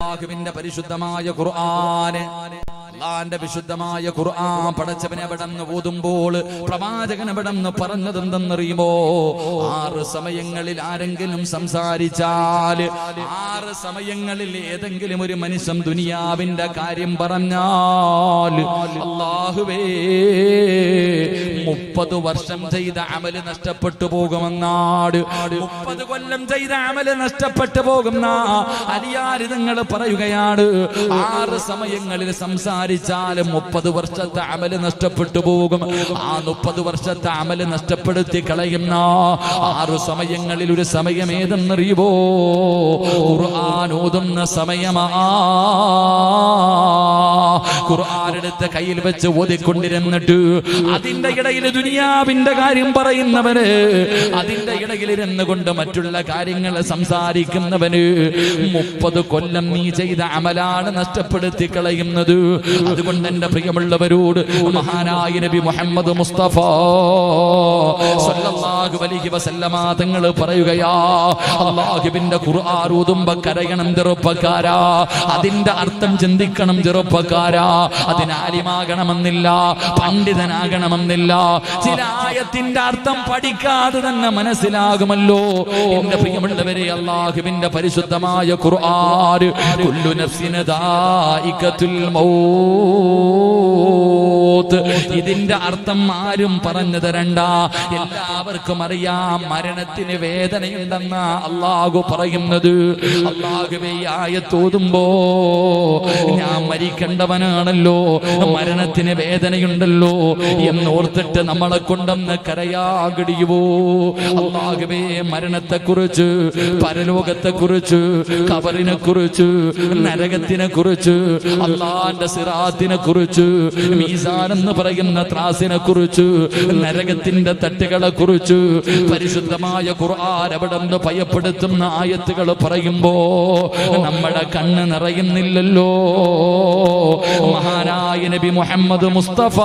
അല്ലാഹുവിന്റെ പരിശുദ്ധമായ ഖുർആൻ, അല്ലാഹുവിന്റെ വിശുദ്ധമായ ഖുർആൻ പടച്ചവനെ അവിടന്ന് ഓതുമ്പോൾ പ്രവാചകൻ അവിടന്ന് പറഞ്ഞതെന്തെന്നറിയുമോ? 6 സമയങ്ങളിൽ ആരെങ്കിലും സംസാരിച്ചാൽ, 6 സമയങ്ങളിൽ ഏതെങ്കിലും ഒരു മനുഷ്യൻ ദുനിയാവിന്റെ കാര്യം പറഞ്ഞാൽ, അല്ലാഹുവേ 30 വർഷം ചെയ്ത അമല് നഷ്ടപ്പെട്ടു പോകുമെന്നാട്. 30 കൊല്ലം ചെയ്ത അമല് നഷ്ടപ്പെട്ടു പോകുന്ന അലിയാർ നിങ്ങൾ പറയുകയാണ്. 6 സമയങ്ങളിൽ സംസാരിച്ചാൽ 30 വർഷത്തെ അമല് നഷ്ടപ്പെട്ടു പോകും. ആ 30 വർഷത്തെ അമല് നഷ്ടപ്പെടുത്തി കളയുന്ന 6 സമയങ്ങളിൽ ഒരു സമയം ഏതെന്നറിയുമോ? ഖുർആൻ ഓതുന്ന സമയമാ. ഖുർആൻ എടുത്ത് കയ്യിൽ വെച്ച് ഓതിക്കൊണ്ടിരുന്നിട്ട് അതിന്റെ ഇടയിൽ ദുനിയാവിന്റെ കാര്യം പറയുന്നവന്, അതിന്റെ ഇടയിൽ ഇരുന്ന് കൊണ്ട് മറ്റുള്ള കാര്യങ്ങൾ സംസാരിക്കുന്നവന് 30 കൊല്ലം നീ ചെയ്ത അമലാണ് നഷ്ടപ്പെടുത്തി കളയുന്നത്. അതുകൊണ്ട് എന്റെ പ്രിയമുള്ളവരോട് മഹാനായ നബി മുഹമ്മദ് മുസ്തഫ സല്ലല്ലാഹു അലൈഹി വസല്ലമ തങ്ങൾ പറയുകയാ, അല്ലാഹുവിന്റെ ഖുർആൻ ഓതുമ്പോ കരയണം ചെറുപ്പക്കാരാ, അതിന്റെ അർത്ഥം ചിന്തിക്കണം ചെറുപ്പക്കാരാ. അതിന് ആലിമാകണമെന്നില്ല, പണ്ഡിതനാകണമെന്നില്ല. ചില ആയത്തിന്റെ അർത്ഥം പഠിക്കാതെ തന്നെ മനസ്സിലാകുമല്ലോ. എന്റെ പ്രിയമുള്ളവരെ, അല്ലാഹുവിന്റെ പരിശുദ്ധമായ ഖുർആൻ കുല്ലു നഫ്സിൻ ദായിഖത്തുൽ മൗത്ത്, ഇതിന്റെ അർത്ഥം ആരും പറഞ്ഞു തരണ്ട. എല്ലാവർക്കും അറിയാം മരണത്തിന് വേദനയുണ്ടെന്ന് അല്ലാഹു പറയുന്നത്. അല്ലാഹുവേ, ആയത്ത് ഓതുമ്പോ ഞാൻ മരിക്കേണ്ടവനാണല്ലോ, മരണത്തിന് വേദനയുണ്ടല്ലോ എന്നോർത്തിട്ട് നമ്മളെ കൊണ്ടൊന്ന് കരയാകടിയുവോ? അല്ലാഹുവേ, മരണത്തെക്കുറിച്ച്, പരലോകത്തെക്കുറിച്ച്, ഖബറിനെ കുറിച്ച്, നരകത്തിനെ കുറിച്ച്, അല്ലാഹുവിന്റെ സിറാത്തിനെ കുറിച്ച്, മീസാൻ എന്ന് പറയുന്ന ത്രാസിനെ കുറിച്ച്, നരകത്തിന്റെ തട്ടുകളെ കുറിച്ച് പരിശുദ്ധമായ ഖുർആൻ അവിടുന്ന് ഭയപ്പെടുത്തുന്ന ആയത്തുകൾ പറയുമ്പോ നമ്മുടെ കണ്ണ് നിറയുന്നില്ലല്ലോ. മഹാനായ നബി മുഹമ്മദ് മുസ്തഫ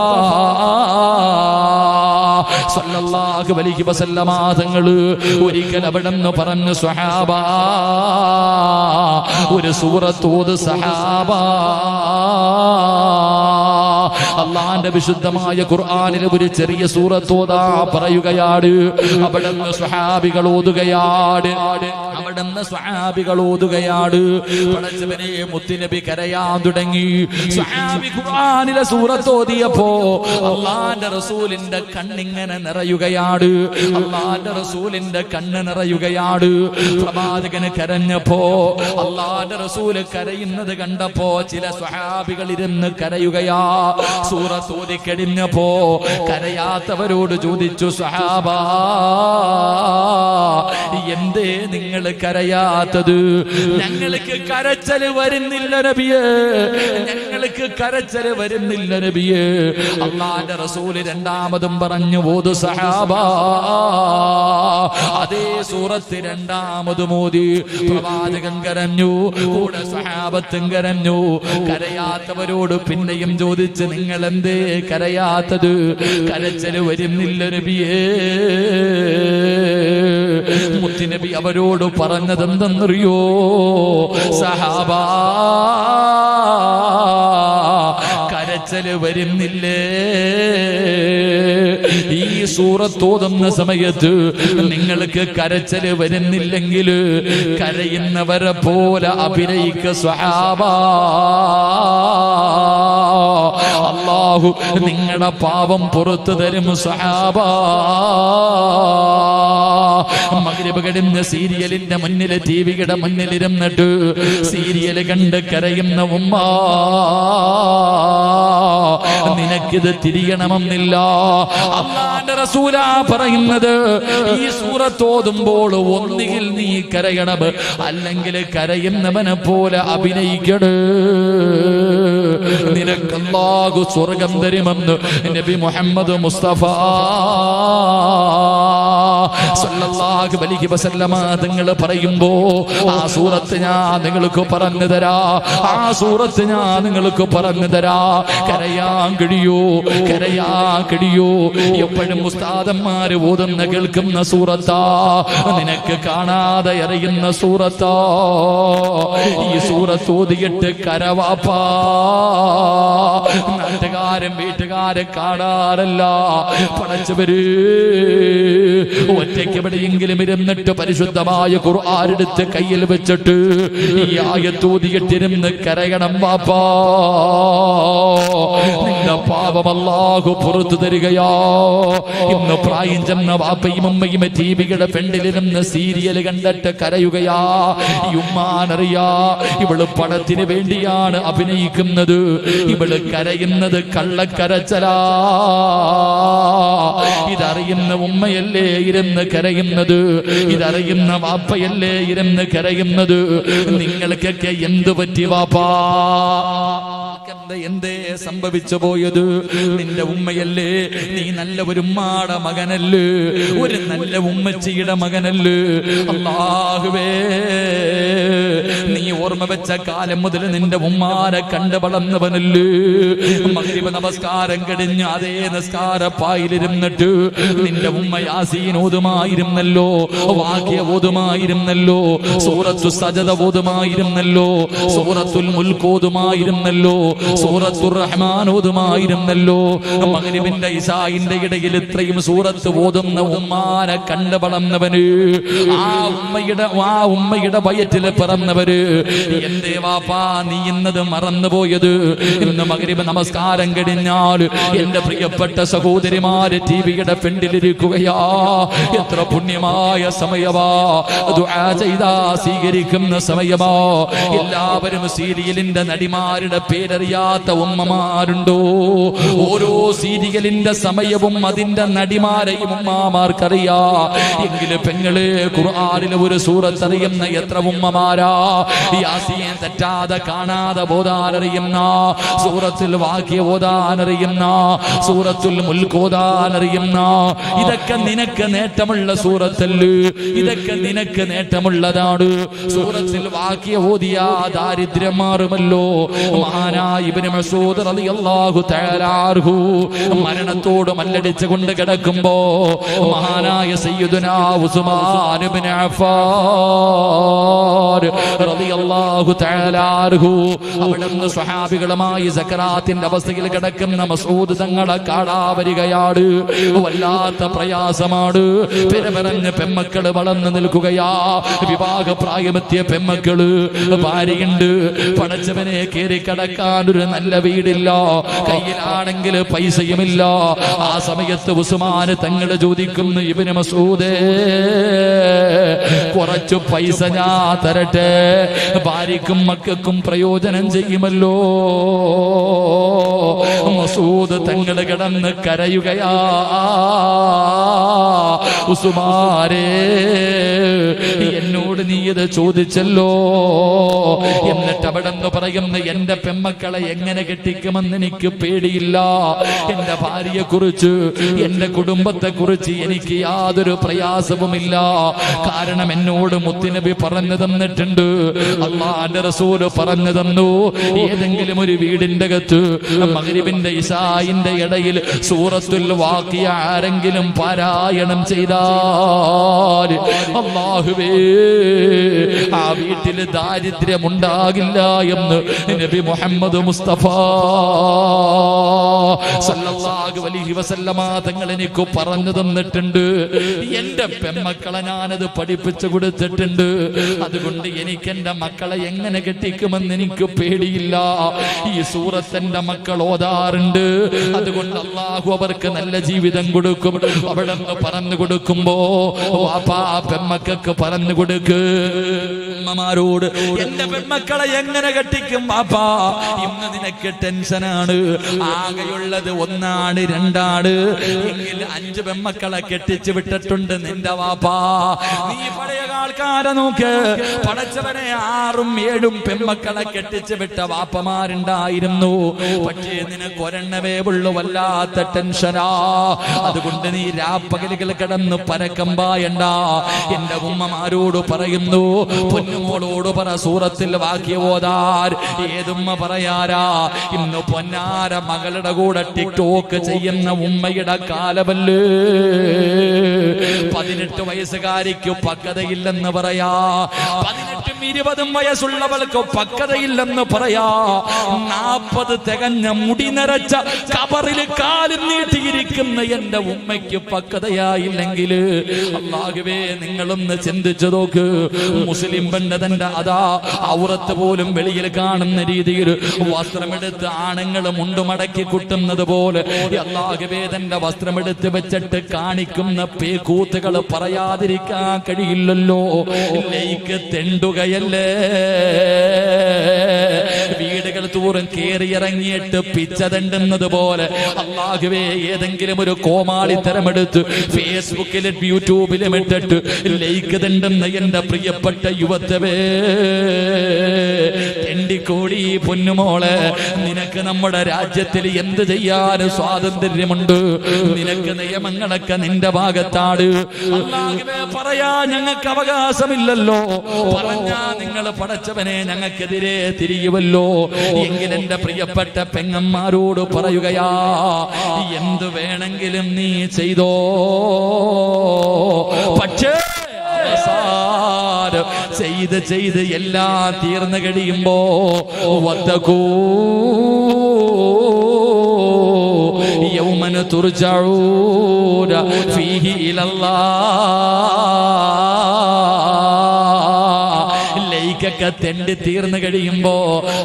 സല്ലല്ലാഹു അലൈഹി വസല്ലമ തങ്ങൾ ഒരിക്കൽ അവിടുന്ന് പറഞ്ഞു, സ്വഹാബ ഒരു സൂറത്ത് ഓത് സഹാബ. അല്ലാഹുവിന്റെ വിശുദ്ധമായ ഖുർആനിലെ ഒരു ചെറിയ സൂറത്ത് ഓതാ പറയുകയാണ്. അവിടുന്ന് സ്വഹാബികൾ ഓതുകയാണ്, അവിടുന്ന് സ്വഹാബികൾ ഓതുകയാണ്. പടച്ചവനെ, മുത്തുനബി കരയാൻ തുടങ്ങി. സ്വഹാബി ഖുർആനിലെ സൂറത്ത് ഓതിയപ്പോ അല്ലാഹുവിന്റെ റസൂലിന്റെ കണ്ണിങ്ങനെ നിറയുകയാണ്. അല്ലാഹുവിന്റെ റസൂലിന്റെ കണ്ണ് നിറയുകയാണ്. പ്രവാചകന് കരഞ്ഞപ്പോ, അല്ലാഹുവിന്റെ റസൂൽ കരയുന്നത് കണ്ടപ്പോ ചില സ്വഹാബികൾ ഇരുന്ന് കരയുകയാ. സൂറത്ത് ഓതി കഴിഞ്ഞപ്പോ കരയാത്തവരോട് ചോദിച്ചു, സ്വഹാബ എന്തേ നിങ്ങൾ കരയാത്തത്? ഞങ്ങൾക്ക് കരച്ചല് വരുന്നില്ല നബിയേ, ഞങ്ങൾക്ക് കരച്ചല് വരുന്നില്ല നബിയേ. അല്ലാഹുവിന്റെ റസൂൽ രണ്ടാമതും പറഞ്ഞു, ഓതു സഹാബ. അതേ സൂറത്ത് രണ്ടാമതും ഓതി. പ്രവാചകൻ കരഞ്ഞു, കൂടെ സഹാബത്തും കരഞ്ഞു. കരയാത്തവരോട് പിന്നെയും ചോദിച്ച്, നിങ്ങൾ എന്തേ കരയാത്തത്? കരച്ചല് വരുന്നില്ല നബിയേ. മുത്തുനബി അവരോട് പറഞ്ഞതെന്തെന്നറിയോ? സഹാബ, കരച്ചല് വരുന്നില്ലേ? ഈ സൂറത്ത് ഓതുന്ന സമയത്ത് നിങ്ങൾക്ക് കരച്ചല് വരുന്നില്ലെങ്കിൽ കരയുന്നവരെ പോലെ അഭിനയിക്ക സ്വഹാബ. അല്ലാഹു നിങ്ങളുടെ പാപം പുറത്തു തരും സ്വഹാബ. മഗ്രിബ് കഴിഞ്ഞ സീരിയലിന്റെ മുന്നില്, ടിവിയുടെ മുന്നിലിരുന്നിട്ട് സീരിയൽ കണ്ട് കരയുന്ന ഉമ്മ, നിനക്കിത് തിരിയണമെന്നില്ല. അല്ലാഹുവിന്റെ റസൂലാ പറയുന്നത്, ഈ സൂറത്ത് ഓതുമ്പോൾ ഒന്നുകിൽ നീ കരയണം, അല്ലെങ്കിൽ കരയുന്നവനെ പോലെ അഭിനയിക്കണേ. നിനക്ക് അല്ലാഹു സ്വർഗം തരുമെന്ന് നബി മുഹമ്മദ് മുസ്തഫ സല്ലല്ലാഹു അലൈഹി വസല്ലമ തങ്ങൾ പറയുമ്പോ ആ സൂറത്ത് ഞാൻ നിങ്ങൾക്ക് പറഞ്ഞു തരാ, ആ സൂറത്ത് ഞാൻ നിങ്ങൾക്ക് പറഞ്ഞു തരാ. കരയാൻ കഴിയോ, കരയാൻ കഴിയോ? എപ്പോഴും ഉസ്താദന്മാര് ഓതുന്ന കേൾക്കുന്ന സൂറത്താ, നിനക്ക് കാണാതെ അറിയുന്ന സൂറത്താ. ഈ സൂറത്ത് ഓതിയിട്ട് കരവാപ്പാ. നാട്ടുകാരൻ വീട്ടുകാരെ കാണാറല്ല, പടച്ചവര് ഒറ്റയ്ക്ക് എവിടെയെങ്കിലും ഇരുന്നിട്ട് പരിശുദ്ധമായ ഖുർആൻ എടുത്ത് കയ്യിൽ വെച്ചിട്ട് ഈ ആയത്ത് ഓതിയിട്ടിരുന്ന് കരയണം വാപ്പാ. നിന്റെ പാപം അല്ലാഹു പുറത്തു തരികയാ. ഇന്ന് പ്രായം ചെന്ന വാപ്പയും ഉമ്മയും ടിവിയുടെ ഫ്രണ്ടിലിരുന്ന് സീരിയൽ കണ്ടിട്ട് കരയുകയാ. ഈ ഉമ്മാനറിയാ, ഇവള് പണത്തിന് വേണ്ടിയാണ് അഭിനയിക്കുന്നത്, ഇവള് കരയുന്നത് കള്ളക്കരച്ചലാ. ഇതറിയുന്ന ഉമ്മയല്ലേ ഇരുന്ന് കരയുന്നത്, ഇതറിയുന്ന വാപ്പയല്ലേ ഇരുന്ന് കരയുന്നത്. നിങ്ങൾക്കൊക്കെ എന്ത് പറ്റി വാപ്പാ? എന്തേ സംഭവിച്ചു പോയത്? നിന്റെ ഉമ്മയല്ലേ, നീ നല്ല ഒരു ഉമ്മാടെ മകനല്ലേ, ഒരു നല്ല ഉമ്മച്ചിയുടെ മകനല്ലേ. അല്ലാഹുവേ, നീ ഓർമ്മ വെച്ച കാലം മുതൽ നിന്റെ ഉമ്മാരെ കണ്ട് വളർന്നവനല്ലേ. മഗ്രിബ് നമസ്കാരം കഴിഞ്ഞ് അതേ നിസ്കാരപ്പായിലിരുന്നിട്ട് നിന്റെ ഉമ്മ യാസീൻ ഓതുമായിരുന്നല്ലോ, വാക്യ ഓതുമായിരുന്നല്ലോ, സൂറത്തു സജദ ഓതുമായിരുന്നല്ലോ, സൂറത്തുൽ മുൽക്ക് ഓതുമായിരുന്നല്ലോ, സൂറത്തുർ റഹ്മാൻ ഓതുമായിരുന്നല്ലോ. മഗ്രിബിന്റെ ഇശാഇന്റെ ഇടയിൽ ഇത്രയും സൂറത്ത് ഓതുന്ന ഉമ്മാനെ കണ്ട് വളർന്നവന്, ആ ഉമ്മയുടെ വയറ്റിൽ പിറന്നവര്, എന്തേ വാപ്പാ നീ ഇന്നത് മറന്നുപോയത്? ഇന്ന് മഗ്രിബ് നമസ്കാരം കഴിഞ്ഞാൽ എന്റെ പ്രിയപ്പെട്ട സഹോദരിമാര് ടിവിയുടെ ഫ്രണ്ടിലിരിക്കുകയാ. എത്ര പുണ്യമായ സമയമാ, ദുആ ചെയ്താ സ്വീകരിക്കുന്ന സമയമാ. എല്ലാവരും സീരിയലിന്റെ നടിമാരുടെ പേരറിയാത്ത ഉമ്മമാരുണ്ടോ? ഓരോ സീരിയലിന്റെ സമയവും അതിന്റെ നടിമാരെയും ഉമ്മമാർക്കറിയാ. എങ്കിലും പെങ്ങളെ, ഖുർആനിലെ ഒരു സൂറത്ത് അറിയുന്ന എത്ര ഉമ്മമാരാ? യാസീൻ തെറ്റാതെ കാണാതെ ഓതാനറിയുന്ന, സൂറത്തുൽ വാഖിയ ഓതാനറിയുന്ന, സൂറത്തുൽ മുൽക്ക് ഓതാനറിയുന്ന. ഇതൊക്കെ നിനക്ക് നേട്ടമുള്ള സൂറത്തല്ലേ, ഇതൊക്കെ നിനക്ക് നേട്ടമുള്ളതാണ്. സൂറത്തുൽ വാഖിയ ഓതിയാ ദാരിദ്ര്യം മാറുമല്ലോ. മഹാനായ ഇബ്നു മസ്ഊദ് റളിയല്ലാഹു തആല അൻഹു മരണത്തോട് മല്ലടിച്ചു കൊണ്ട് കിടക്കുമ്പോ മഹാനായ സയ്യിദുനാ ഉസ്മാൻ ഇബ്നു അഫ്ഫാൻ റളിയല്ലാഹു തആല അൻഹു അവിടുന്ന് സ്വഹാബികളുമായി സക്കറാത്തിന്റെ അവസ്ഥയിൽ കിടക്കുന്ന മസ്ഊദ് തങ്ങളെ കാണാൻ വരികയാണ്. വല്ലാത്ത പ്രയാസമാണ്. പെരപെറഞ്ഞ പെമ്മക്കള് വളർന്നു നിൽക്കുകയാ. വിവാഹ പ്രായമെത്തിയ പെമ്മക്കള്, ഭാര്യയുണ്ട്. പടച്ചവനെ കയറി കിടക്കാൻ ഒരു നല്ല വീടില്ല, കയ്യിലാണെങ്കിൽ പൈസയുമില്ല. ആ സമയത്ത് ഉസ്മാന് തങ്ങള് ചോദിക്കുന്നു, ഇബ്നു മസ്ഊദേ, കുറച്ചു പൈസ ഞാൻ തരട്ടെ, ഭാര്യക്കും മക്കൾക്കും പ്രയോജനം ചെയ്യുമല്ലോ. മസ്ഊദ് തങ്ങള് കിടന്ന് കരയുകയാ. ഉസ്മാനേ, എന്നോട് നീ ഇത് ചോദിച്ചല്ലോ, എന്നിട്ട് അവിടെ നിന്ന് പറയുന്നു, എന്റെ പെമ്മക്കളെ എങ്ങനെ കെട്ടിക്കുമെന്ന് എനിക്ക് പേടിയില്ല. എന്റെ ഭാര്യയെ കുറിച്ച്, എന്റെ കുടുംബത്തെ കുറിച്ച് എനിക്ക് യാതൊരു പ്രയാസവുമില്ല. കാരണം എന്നോട് മുത്തുനബി പറഞ്ഞു തന്നിട്ടുണ്ട്, അല്ലാഹുവിന്റെ റസൂല് പറഞ്ഞു തന്നു, ഏതെങ്കിലും ഒരു വീടിന്റെ അകത്ത് മഗ്രിബിന്റെ ഇശാഇന്റെ ഇടയിൽ സൂറത്തുൽ വാഖിയ ആരെങ്കിലും പാരായണം ചെയ്താൽ അല്ലാഹുവേ, ആ വീട്ടിൽ ദാരിദ്ര്യമുണ്ടാകില്ല എന്ന് നബി മുഹമ്മദ് മുസ്തഫ സല്ലല്ലാഹു അലൈഹി വസല്ലമ തങ്ങൾ എനിക്ക് പറഞ്ഞു തന്നിട്ടുണ്ട്. എന്റെ പെമ്മക്കളെ ഞാനത് പഠിപ്പിച്ചു കൊടുത്തിട്ടുണ്ട്. അതുകൊണ്ട് എനിക്ക് എന്റെ മക്കളെ എങ്ങനെ കെട്ടിക്കുമെന്ന് എനിക്ക് പേടിയില്ല. ഈ സൂറത്ത് എന്റെ മക്കൾ ഓതാറുണ്ട്. അതുകൊണ്ട് അല്ലാഹു അവർക്ക് നല്ല ജീവിതം കൊടുക്കും. അവിടെ നിന്ന് പറഞ്ഞു കൊടുക്കുമ്പോ വാപ്പാ പെമ്മക്കൾക്ക് പറഞ്ഞു കൊടുക്ക്. ഉമ്മമാരോട് എന്റെ പെൺമക്കളെ എങ്ങനെ കെട്ടിക്കും വാപ്പാ? ഇന്ന് നിനക്ക് ടെൻഷനാണ്. ആകെയുള്ളത് ഒന്നാണ് രണ്ടാണ് എങ്കിൽ 5 പെമ്മക്കളെ കെട്ടിച്ചു വിട്ടിട്ടുണ്ട് നിന്റെ വാപ്പാ. നീ പഴയ ആൾക്കാരെ നോക്ക്, പടച്ചവനെ 6ഉം 7ഉം പെമ്മക്കളെ കെട്ടിച്ചു വിട്ട വാപ്പമാരുണ്ടായിരുന്നു. പക്ഷേ നിനക്ക് ഒരെണ്ണമേ ഉള്ളു, വല്ലാത്ത ടെൻഷനാ. അതുകൊണ്ട് നീ രാപ്പകലുകൾ കിടന്ന് പരക്കം പായണ്ട. എന്റെ ഉമ്മമാരോട് പറയുന്നു, പൊന്നുമോളോട് പറ സൂറത്തിൽ വാക്യ ഓതാൻ. ഏതുമ്മ പറയാരാ? ഇന്ന് പൊന്നാര മകളുടെ കൂടെ ടിക്ടോക്ക് ചെയ്യുന്ന ഉമ്മയുടെ കാലമല്ലേ. 18 വയസ്സുകാരിക്ക് പക്വതയില്ലെന്ന് പറയാ, 18ഉം 20ഉം വയസ്സുള്ളവൾക്ക് പക്വതയില്ലെന്ന് പറയാ. 40 തികഞ്ഞ മുടി നിറച്ച കബറിൽ കാലും നീട്ടിയിരിക്കുന്ന എന്റെ ഉമ്മയ്ക്ക് പക്വതയായില്ലെങ്കിൽ അല്ലാഹുവേ നിങ്ങളൊന്ന് ചിന്തിച്ചു നോക്ക്. മുസ്ലിം പെണ്ണ് തന്റെ അതാ ഔറത്ത് പോലും വെളിയിൽ കാണുന്ന രീതിയിൽ വസ്ത്രമെടുത്ത് ആണുങ്ങൾ മുണ്ടുമടക്കി കുട്ടുന്നത് പോലെ അല്ലാഹുവേ തന്റെ വസ്ത്രമെടുത്ത് വെച്ചിട്ട് കാണിക്കുന്ന പേക്കൂത്തുകൾ പറയാതിരിക്കാൻ കഴിയില്ലല്ലോ. ലൈക്ക് തെണ്ടുകയല്ലേ. വീടുകൾ തോറും കേറിയിറങ്ങിയിട്ട് പിച്ച തെണ്ടുന്നത് പോലെ അല്ലാഹുവേ ഏതെങ്കിലും ഒരു കോമാളിത്തരമെടുത്ത് ഫേസ്ബുക്കിലും യൂട്യൂബിലും ഇട്ടിട്ട് ലൈക്ക് തെണ്ടുന്ന എന്റെ പ്രിയപ്പെട്ട യുവത്വേ, തെണ്ടിക്കോടി പൊന്നുമോളെ, നിനക്ക് നമ്മുടെ രാജ്യത്തിൽ എന്ത് ചെയ്യാനും സ്വാതന്ത്ര്യമുണ്ട്. നിനക്ക് നിയമങ്ങളൊക്കെ നിന്റെ ഭാഗത്താണ്. അല്ലാഹുവേ പറയാ ഞങ്ങൾക്ക് അവകാശമില്ലല്ലോ. പറഞ്ഞാ നിങ്ങൾ പടച്ചവനെ ഞങ്ങൾക്കെതിരെ തിരിയുവല്ലോ. എങ്കിൽ എന്റെ പ്രിയപ്പെട്ട പെങ്ങന്മാരോട് പറയുകയാ, എന്ത് വേണമെങ്കിലും നീ ചെയ്തോ. പക്ഷേ ചെയ്ത് എല്ലാം തീർന്നു കഴിയുമ്പോ വത്തകൂ യൗമന തുർജഊന ഫീഹി ഇലല്ലാഹ്. ലൈക്കൊക്കെ തെണ്ടി തീർന്നു കഴിയുമ്പോ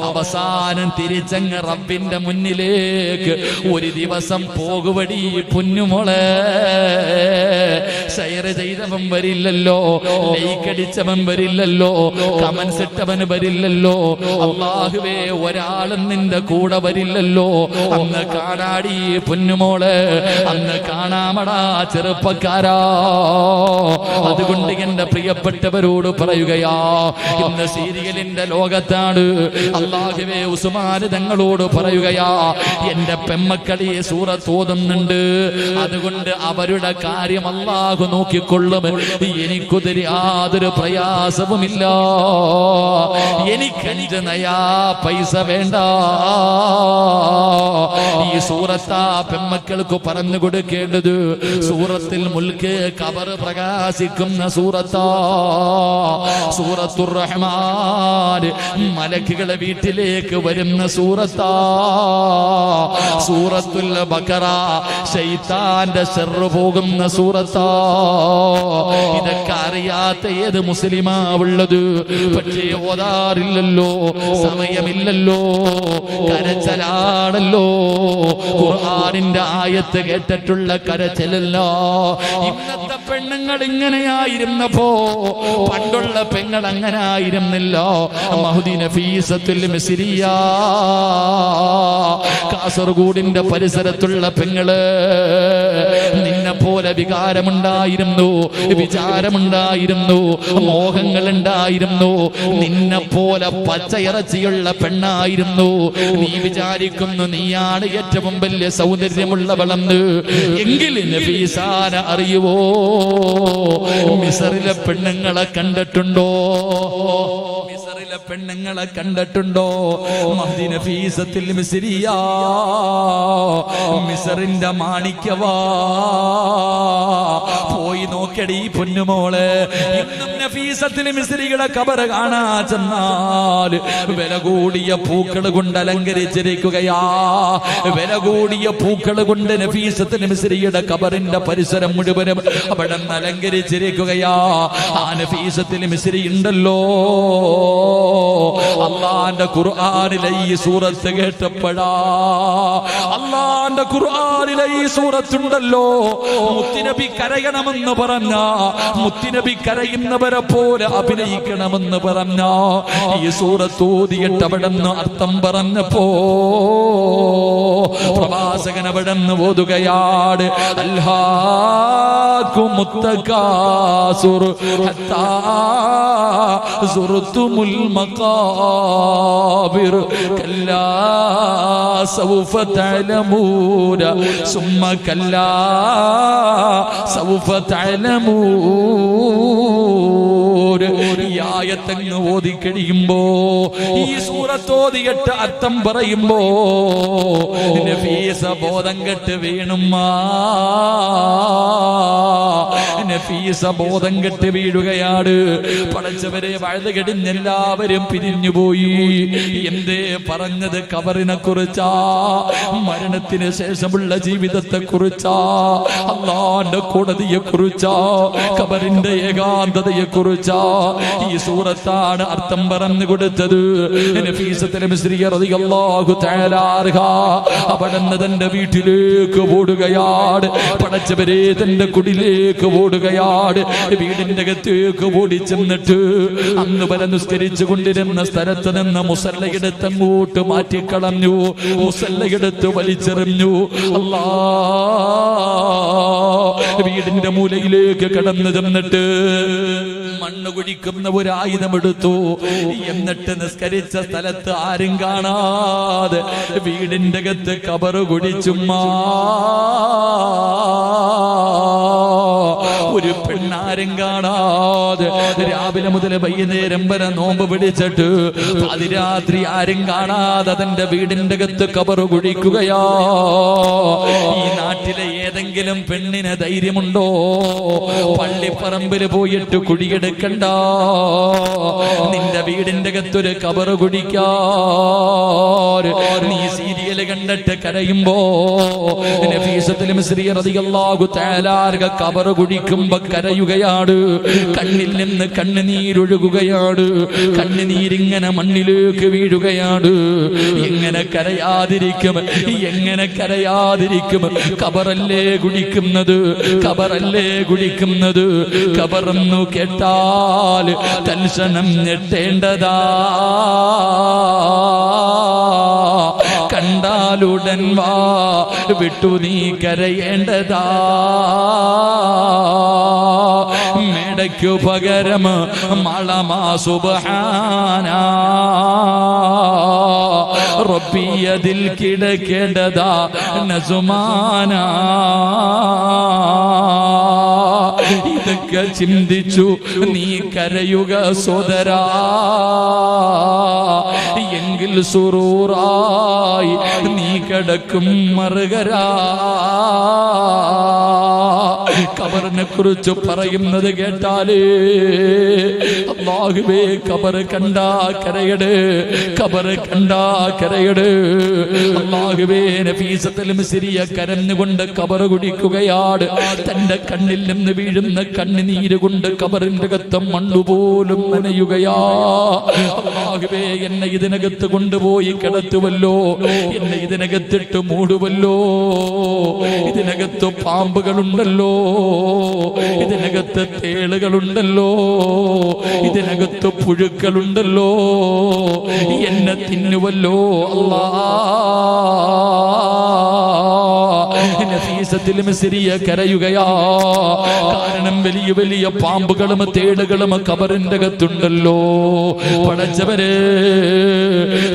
അവസാനം തിരിച്ചങ്ങ് റബ്ബിന്റെ മുന്നിലേക്ക് ഒരു ദിവസം പോകുവടി പൊന്നുമോളെ. ഷെയർ ചെയ്തവൻ വരില്ലല്ലോ, ലൈക്ക് അടിച്ചവൻ വരില്ലല്ലോ, കമന്റ്സ് ഇട്ടവൻ വരില്ലല്ലോ. അല്ലാഹുവേ ഒരാളും നിന്റെ കൂടെ വരില്ലല്ലോ. അന്ന് കാണാടി പൊന്നുമോളെ, അന്ന് കാണാമടാ ചെറുപ്പക്കാരാ. അതുകൊണ്ട് എന്റെ പ്രിയപ്പെട്ടവരോട് പറയുകയാ, ഇന്ന് സീരിയലിന്റെ ലോകത്താണ്. അല്ലാഹുവേ ഉസ്മാൻ തങ്ങളോട് പറയുകയാ, എന്റെ പെമ്മക്കളി സൂറത്ത് ഓതുന്നുണ്ട്, അതുകൊണ്ട് അവരുടെ കാര്യം അല്ലാഹു നോക്കിക്കൊള്ളും. എനിക്കുതിരി യാതൊരു പ്രയാസവുമില്ല. എനിക്ക് 5 നയാ പൈസ വേണ്ട. ഈ സൂറത്താ പെമ്മക്കൾക്ക് പറഞ്ഞു കൊടുക്കേണ്ടത്. സൂറത്തിൽ മുൽക്ക് ഖബർ പ്രകാശിക്കുന്ന സൂറത്താ. സൂറത്തുർ റഹ്മാൻ മലക്കുകളെ വീട്ടിലേക്ക് വരുന്ന സൂറത്താ. സൂറത്തുൽ ബഖറ ശൈത്താന്റെ ശർറ് പോകുന്ന സൂറത്താ. ഇതൊക്കെ അറിയാത്ത ഏത് മുസ്ലിമാ ഉള്ളത്? പക്ഷേ ഓതാറില്ലല്ലോ, സമയമില്ലല്ലോ, കരച്ചലാണല്ലോ. ഖുർആനിന്റെ ആയത്ത് കേട്ടിട്ടുള്ള കരച്ചിലല്ലോ. ഇന്നത്തെ പെണ്ണുങ്ങൾ ഇങ്ങനെയായിരുന്നപ്പോ പണ്ടുള്ള പെങ്ങൾ അങ്ങനെ ആയിരുന്നില്ല. മഹ്ദി നഫീസത്തുൽ മിസ്രിയ, കാസർഗോഡിന്റെ പരിസരത്തുള്ള പെങ്ങള്, നിന്നെ പോലെ വികാരമുണ്ടായിരുന്നു, വിചാരമുണ്ടായിരുന്നു, മോഹങ്ങളുണ്ടായിരുന്നു. നിന്നെ പോലെ പച്ചയിറച്ചിയുള്ള പെണ്ണായിരുന്നു. നീ വിചാരിക്കുന്നു നീയാണ് ഏറ്റവും വലിയ സൗന്ദര്യമുള്ളവളെന്ന്. എങ്കിൽ നഫീസാന അറിയുവോ? മിസറിലെ പെണ്ണുങ്ങളെ കണ്ടിട്ടുണ്ടോ? മിസറിലെ പെണ്ണുങ്ങളെ കണ്ടിട്ടുണ്ടോ? മഹ്ദി നഫീസത്തുൽ മിസ്രിയ, മിസറിന്റെ മാണിക്യവാ. പോയി നോക്കടി പൊന്നുമോളെ. ഇന്നും നഫീസത്തുൽ മിസ്രിയുടെ ഖബർ കാണാ ചെന്നാൽ വില കൂടിയ പൂക്കൾ കൊണ്ട് അലങ്കരിച്ചിരിക്കുകയാ. വില കൂടിയ പൂക്കൾ കൊണ്ട് നഫീസത്തുൽ മിസ്രിയുടെ ഖബറിന്റെ പരിസരം മുഴുവനും അവിടെ അലങ്കരിച്ചിരിക്കുകയാ. ആ നഫീസത്തുൽ മിസ്രി ഉണ്ടല്ലോ, അല്ലാഹുവിന്റെ ഖുർആനിലെ ഈ സൂറത്ത് കേട്ടപ്പോഴാ, അല്ലാഹുവിന്റെ ഖുർആനിലെ ഈ സൂറത്തുണ്ടല്ലോ, മുത്തുനബി കരയണമെന്ന് പറഞ്ഞ, മുത്തുനബി കരയുന്നവരെ നബിമാരെ പോലെ അഭിനയിക്കണമെന്ന് പറഞ്ഞ ഈ സൂറത്ത് ഓതിയിട്ട് അവിടെന്ന് അർത്ഥം പറഞ്ഞപ്പോ പ്രവാചകൻ അവിടെന്ന് ഓതുകയാണ് അൽഹാകുമുത്തകാസുർ ഹത്താ സുർതുമുൽ മഖാബിർ കല്ലാ സൗഫ തഅലമൂന സുമ്മ കല്ലാ സൗഫ തഅലമൂൻ. ഈ ആയത്തങ്ങ് ഓതി കഴിയുമ്പോ ഈ സൂറത്ത് ഓതിയിട്ട് അർത്ഥം പറയുമ്പോ നഫീസ ബോധം കെട്ട് വീണുമ്മ, നഫീസ ബോധം കെട്ട് വീഴുകയാണ്. പടച്ചവരെ വഴുത് കെടിഞ്ഞെല്ലാവരും പിരിഞ്ഞുപോയി. എന്തേ പറഞ്ഞത്? കബറിനെ കുറിച്ചാ, മരണത്തിന് ശേഷമുള്ള ജീവിതത്തെ കുറിച്ചാ, അല്ലാഹുവിന്റെ കോടതിയെ കുറിച്ചാ, കബറിന്റെ ഏകാന്തതയെ കുറിച്ചാ ഈ സൂറത്താണ് അർത്ഥം പറഞ്ഞു കൊടുത്തത്. നഫീസത്തുൽ മിസ്രിയ റളിയല്ലാഹു തആല അൻഹ അവിടുന്ന് തന്റെ വീട്ടിലേക്ക് ഓടുകയാണ്. പടച്ചവരെ തന്റെ കുടിലേക്ക് ഓടുകയാണ്. വീടിന്റെ അകത്തേക്ക് ഓടി ചെന്നിട്ട് അന്ന് വരെ നിസ്കരിച്ചു കൊണ്ടിരുന്ന സ്ഥലത്ത് നിന്ന് മുസല്ലയെടുത്ത് അങ്ങോട്ട് മാറ്റിക്കളഞ്ഞു, മുസല്ലയെടുത്ത് വലിച്ചെറിഞ്ഞു. വീടിന്റെ മൂലയിലേക്ക് കടന്നു ചെന്നിട്ട് മണ്ണ് കുഴിക്കുന്ന ഒരു ആയുധം എടുത്തു. എന്നിട്ട് നിസ്കരിച്ച സ്ഥലത്ത് ആരും കാണാതെ വീടിന്റെ അകത്ത് കബറ് കുഴിച്ചുമ്മാ. ഒരു പെണ്ണാരും കാണാതെ രാവിലെ മുതൽ വൈകുന്നേരം വരെ നോമ്പ് പിടിച്ചിട്ട് അതിരാത്രി ആരും കാണാതെ തന്റെ വീടിന്റെ അകത്ത് കബറ് കുഴിക്കുകയാ. ഈ നാട്ടിലെ ഏതെങ്കിലും പെണ്ണിന് ധൈര്യമുണ്ടോ പള്ളിപ്പറമ്പിൽ പോയിട്ട് കുഴിയെടുക്കണ്ട, നിന്റെ വീടിന്റെ അകത്തൊരു കബറ് കുഴിക്കാൻ? നീ സീരിയൽ കണ്ടിട്ട് കരയുമ്പോ നഫീസത്തുൽ മിസ്രിയ റളിയല്ലാഹു തആല അൻഹ കബറ് കുഴിക്കുമ്പോ കരയുകയാണ്. കണ്ണിൽ നിന്ന് കണ്ണുനീരൊഴുകുകയാണ്. കണ്ണുനീരിങ്ങനെ മണ്ണിലേക്ക് വീഴുകയാണ്. എങ്ങനെ കരയാതിരിക്കും? എങ്ങനെ കരയാതിരിക്കും? കബറല്ലേ കുഴിക്കുന്നത്, കബറല്ലേ കുഴിക്കുന്നത്. കബറെന്നു കേട്ടാൽ തൽക്ഷണം ഞെട്ടേണ്ടതാ, കണ്ടാലുടൻ വാ വിട്ടു നീ കരയേണ്ടതാ. മേടയ്ക്കു പകരം മളമാ സുബ്ഹാന റബ്ബിയതിൽ കിടക്കേണ്ടതാ നസുമാന. ഇതൊക്കെ ചിന്തിച്ചു നീ കരയുക സോദരാ, എങ്കിൽ സുറൂറായി നീ കിടക്കും മറുകരാ. കബറിനെ കുറിച്ച് പറയുന്നത് കേട്ടാലേ അല്ലാഹുവേ, കബറ് കണ്ടാ കരയട്, കബറ് കണ്ടാ കരയട്. അല്ലാഹുവേ, നഫീസത്തുൽ മിസ്രിയ കരഞ്ഞുകൊണ്ട് കബറ് കുടിക്കുകയാണ്. തന്റെ കണ്ണിൽ നിന്ന് വീഴുന്ന കണ്ണുനീര് കൊണ്ട് കബറിന്റെ അകത്ത് മണ്ണുപോലും നനയുകയാ. അല്ലാഹുവേ, എന്നെ ഇതിനകത്ത് കൊണ്ടുപോയി കിടത്തുവല്ലോ, എന്നെ ഇതിനകത്തിട്ട് മൂടുവല്ലോ. ഇതിനകത്ത് പാമ്പുകളുണ്ടല്ലോ, ഇതിനകത്ത് തേളുകളുണ്ടല്ലോ, ഇതിനകത്ത് പുഴുക്കളുണ്ടല്ലോ, എന്നെ തിന്നുവല്ലോ അല്ലാ. നഫീസത്തുൽ മിസ്രിയ കരയുകയാ. കാരണം വലിയ വലിയ പാമ്പുകളും തേളുകളും കബറിന്റെ അകത്തുണ്ടല്ലോ. പടച്ചവരെ,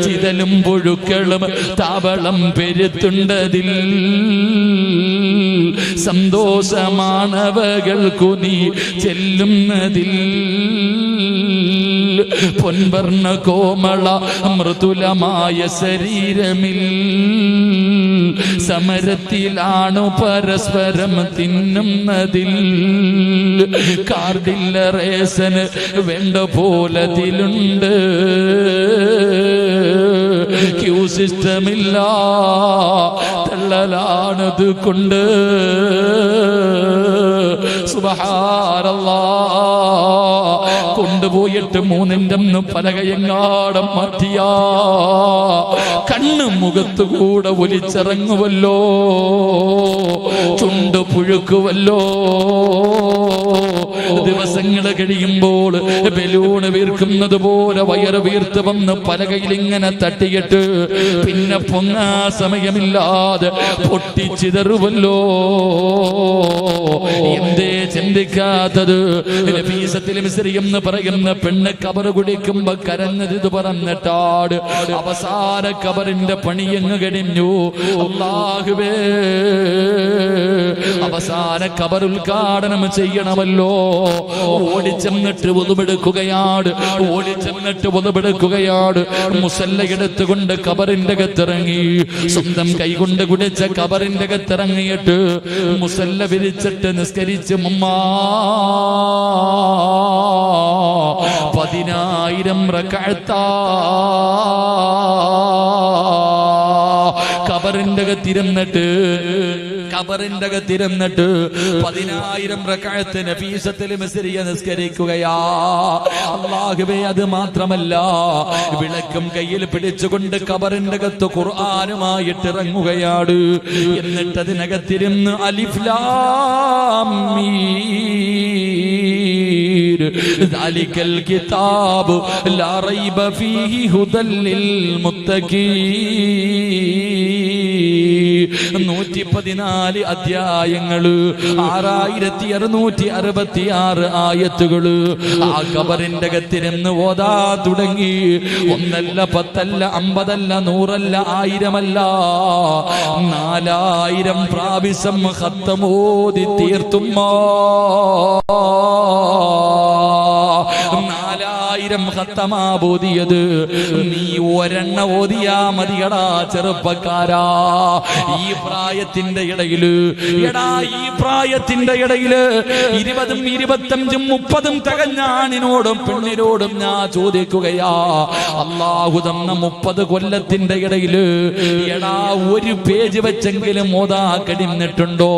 ചിതലും പുഴുക്കളും താവളം പെരുത്തുണ്ടതിൽ. സന്തോഷമാണവകൾക്കു നീ ചെല്ലുന്നതിൽ. പൊൻവർണ്ണ കോമള മൃദുലമായ ശരീരമിൽ സമരത്തിലാണു പരസ്പരം തിന്നുന്നതിൽ. കാർഡില്ല റേസന് വേണ്ട പോലതിലുണ്ട്. ക്യൂ സിസ്റ്റമില്ല, തള്ളലാണത് കൊണ്ട്. സുബ്ഹാനല്ലാഹ്, കൊണ്ടുപോയിട്ട് 3-ന്റെ പലകയെങ്ങാടം മാറ്റിയാ കണ്ണ് മുഖത്തുകൂടെ ഒലിച്ചിറങ്ങുമല്ലോ, ചുണ്ട് പുഴുക്കുവല്ലോ. ദിവസങ്ങൾ കഴിയുമ്പോൾ ബലൂണ് വീർക്കുന്നത് പോലെ വയറ് വീർത്ത് വന്ന് പലകയിൽ ഇങ്ങനെ തട്ടിയിട്ട് പിന്നെ പൊങ്ങാ സമയമില്ലാതെ പൊട്ടിച്ചിതറുവല്ലോ. എന്തേ ചിന്തിക്കാത്തത്? നഫീസത്തുൽ മിസ്രി എന്ന് പറയുന്ന പെണ്ണ് കബർ കുടിക്കുമ്പോ കരഞ്ഞത് ഇത് പറഞ്ഞിട്ടാട്. അവസാന കബറിന്റെ പണിയങ്ങ് കഴിഞ്ഞു. അല്ലാഹുവേ, അവസാന കബർ ഉദ്ഘാടനം ചെയ്യണമല്ലോ. ഓടിച്ചെന്നിട്ട് ഒതുവെടുക്കുകയാണ്, ഓടിച്ചെന്നിട്ട് ഒതുവെടുക്കുകയാണ്. മുസല്ല എടുത്തുകൊണ്ട് കബറിന്റെ അകത്തിറങ്ങി, സ്വന്തം കൈകൊണ്ട് കുടിച്ച കബറിന്റെ അകത്തിറങ്ങിയിട്ട് മുസല്ല വിരിച്ചിട്ട് നിസ്കരിച്ച് 10,000 റക്അത്താ കബറിന്റെ അകത്തിരുന്നിട്ട് 10,000 റക്അത്ത് നഫീസത്തുൽ മിസ്രിയ നിസ്കരിക്കുകയാ. അല്ലാഹുവേ, അത് മാത്രമല്ല, വിളക്കും കയ്യിൽ പിടിച്ചുകൊണ്ട് കബറിന്റെ അകത്ത് ഖുർആനുമായിട്ട് ഇറങ്ങുകയാണ്. എന്നിട്ട് അതിനകത്തിരുന്ന് അലിഫ് ലാം മീം ദാലികൽ കിതാബ് ലാ റൈബ ഫീഹി ഹുദൽ ലിൽ മുത്തഖീൻ 114 അധ്യായങ്ങള്, 6666 ആയത്തുകള് ആ കബറിന്റെ അകത്തിരുന്ന് ഓതാ തുടങ്ങി. 1 അല്ല 10 അല്ല 50 അല്ല 100 അല്ല 1000 അല്ല 4000 പ്രാവശ്യം ഖത്തമോദി തീർത്തുമ്മ. 4000 ഖത്തമാ ഓതിയത്. നീ ഒരെണ്ണ ഓതിയാ മതിയടാ ചെറുപ്പക്കാരാ. ഈ പ്രായത്തിന്റെ ഇടയില്, എടാ ഈ പ്രായത്തിന്റെ ഇടയില് 20ഉം 25ഉം 30ഉം തികഞ്ഞ ആണിനോടും പെണ്ണിനോടും ഞാൻ ചോദിക്കുകയാ, അല്ലാഹു തന്ന 30 കൊല്ലത്തിന്റെ ഇടയില് എടാ ഒരു പേജ് വെച്ചെങ്കിലും ഓതാ കഴിഞ്ഞിട്ടുണ്ടോ?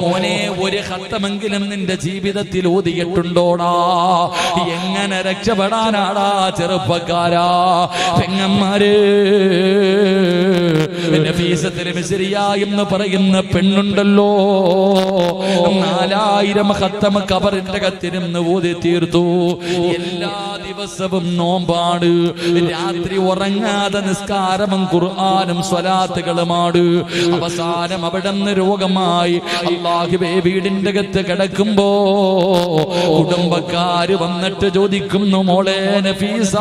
മോനെ, ഒരു ഖത്തമെങ്കിലും നിന്റെ ജീവിതത്തിൽ ഓതിയിട്ടുണ്ടോടാ? എങ്ങനെ രക്ഷപ്പെടാനാടാ ചെറുപ്പക്കാരാ? പെങ്ങന്മാര്, നഫീസത്തുൽ മിസ്രിയ എന്ന് പറയുന്ന പെണ്ണുണ്ടല്ലോ, 4000 ഖത്തം കബറിന്റെ അകത്തിരുന്ന് ഓതി തീർത്തു. എല്ലാ ദിവസവും നോമ്പാണ്, രാത്രി ഉറങ്ങാതെ നിസ്കാരവും ഖുർആനും സ്വലാത്തുകളുമാണ്. അവസാനം അവിടെ നിന്ന് രോഗമായി അല്ലാഹുവേ വീടിന്റെ അകത്ത് കിടക്കുമ്പോ കുടുംബക്കാര് വന്നിട്ട് ചോദിക്കുന്നു, മോളെ നഫീസ,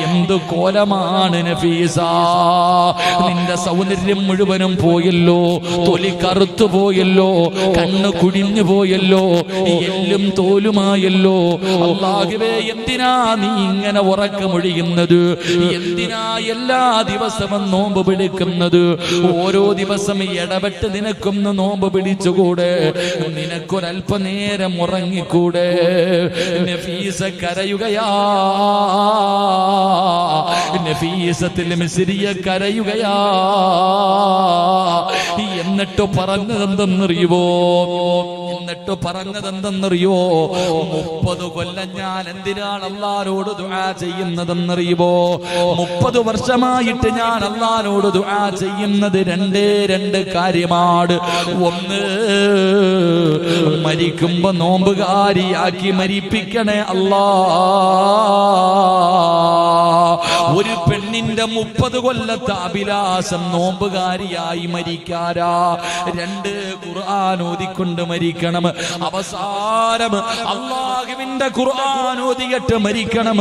എന്ത് കോലമാണ് നഫീസ, നിന്റെ സൗന്ദര്യം മുഴുവനും പോയല്ലോ, തൊലി കറുത്തു പോയല്ലോ, കണ്ണ് കുടിഞ്ഞു പോയല്ലോ, എല്ലും തോലുമായല്ലോ. അല്ലാഹുവേ, എന്തിനാ നീ ഇങ്ങനെ ഉറക്കമൊഴിയുന്നത്? എന്തിനാ എല്ലാ ദിവസവും നോമ്പ് പിടിക്കുന്നത്? ഓരോ ദിവസം ഇടപെട്ട് നിനക്കൊന്ന് നോമ്പ് പിടിച്ചുകൂടെ? നിനക്കൊരല്പനേരം ഉറങ്ങിക്കൂടെ? നഫീസ കരയുകയാ, നഫീസത്തുൽ മിസ്രിയ കരയുകയാ. എന്നിട്ട് പറഞ്ഞതെന്തെന്നറിയുവോ? 30 കൊല്ലം ഞാൻ എന്തിനാണ് അല്ലാഹുവോട് ദുആ ചെയ്യുന്നതെന്നറിയുമോ? 30 വർഷമായിട്ട് ഞാൻ അല്ലാഹുവോട് ദുആ ചെയ്യുന്നത് രണ്ട് കാര്യമാണ്. ഒന്ന്, മരിക്കുമ്പോ നോമ്പുകാരിയാക്കി മരിപ്പിക്കണേ അല്ലാ. ഒരു പെണ്ണിന്റെ 30 കൊല്ലത്തെ അഭിലാഷം നോമ്പുകാരിയായി മരിക്കാരാ. 2, ഖുർആൻ ഓതിക്കൊണ്ട് മരിക്കണം. അവസാനം അല്ലാഹുവിന്റെ ഖുർആൻ ഓതിയിട്ട് മരിക്കണം.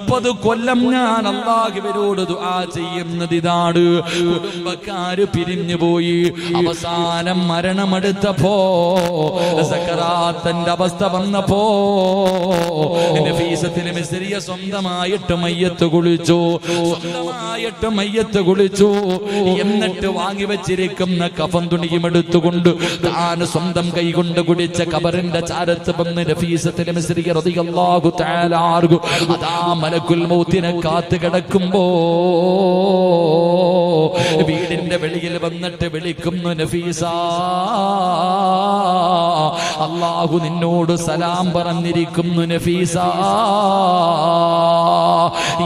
30 കൊല്ലം ഞാൻ അല്ലാഹുവിനോട് ദുആ ചെയ്യുന്നത് ഇതാണ്. കുടുംബക്കാര് പിരിഞ്ഞു പോയി. അവസാനം മരണമെടുത്തപ്പോ, സക്കറാത്തിന്റെ അവസ്ഥ വന്നപ്പോ നഫീസത്തുൽ മിസ്രിയ സ്വന്തമായിട്ട് മയ്യത്ത് കുളിച്ചു. എന്നിട്ട് വാങ്ങി വെച്ചിരിക്കുന്ന കഫൻ തുണിയും എടുത്തുകൊണ്ട് താൻ സ്വന്തം കൈകൊണ്ട് കുടിച്ച കബറിന്റെ ചാരത്ത് വന്ന് നഫീസത്തുൽ മിസ്രിയ റളിയല്ലാഹു തആല അൻഹു അതാ മലക്കുൽ മൗത്തിനെ കാത്തു കിടക്കുമ്പോ വീടിന്റെ വെളിയിൽ വന്നിട്ട് വിളിക്കുന്നു, നഫീസ, അല്ലാഹു നിന്നോട് സലാം പറഞ്ഞിരിക്കുന്നു നഫീസ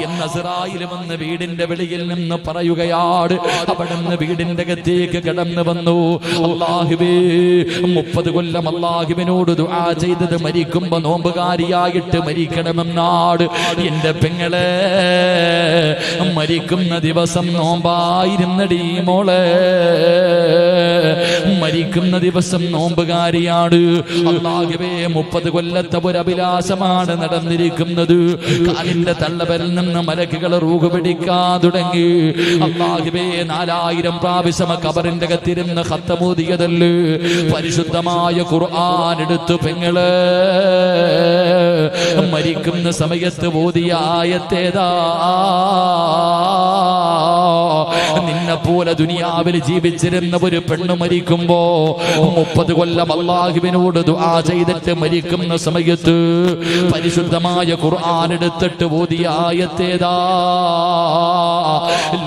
എന്ന് അസ്റായീൽ വന്ന് വീടിന്റെ വെളിയിൽ നിന്ന് പറയുകയാണ്. അവിടുന്ന് വീടിന്റെ അകത്തേക്ക് കടന്നു വന്നു. അല്ലാഹുവേ, 30 കൊല്ലം അല്ലാഹുവിനോട് ദുആ ചെയ്തത് മരിക്കുമ്പോ നോമ്പുകാരിയായിട്ട് മരിക്കണമെന്നാണ്. എന്റെ പെങ്ങളെ മരിക്കുന്ന ദിവസം നോമ്പായിരുന്നടി മോളെ, മരിക്കുന്ന ദിവസം നോമ്പുകാരിയാണ്. അല്ലാഹുവേ, 30 കൊല്ലത്തെ ഒരു അഭിലാഷമാണ് നടന്നിരിക്കുന്നത്. കാലിന്റെ തള്ളവരിൽ നിന്ന് മലക്കുകൾ റൂഹ് പിടിക്കാൻ തുടങ്ങി. അല്ലാഹുവേ, 4000 പ്രാവശ്യം ഖബറിന്റെ അകത്തിരുന്ന് ഖത്തമൂദിയതല്ലേ പരിശുദ്ധമായ ഖുർആൻ എടുത്തു പെങ്ങളെ മരിക്കുന്ന സമയത്ത് ഓതിയ ആയത്തേതാ? നിന്നെ പോലെ ദുനിയാവിൽ ജീവിച്ചിരുന്ന ഒരു പെണ്ണ് മരിക്കുമ്പോ 30 കൊല്ലം അല്ലാഹുവിനോട് ദുആ ചെയ്തിട്ട് മരിക്കുന്ന സമയത്ത് പരിശുദ്ധമായ ഖുർആൻ എടുത്തിട്ട് ഓതിയ ആയത്തേതാ?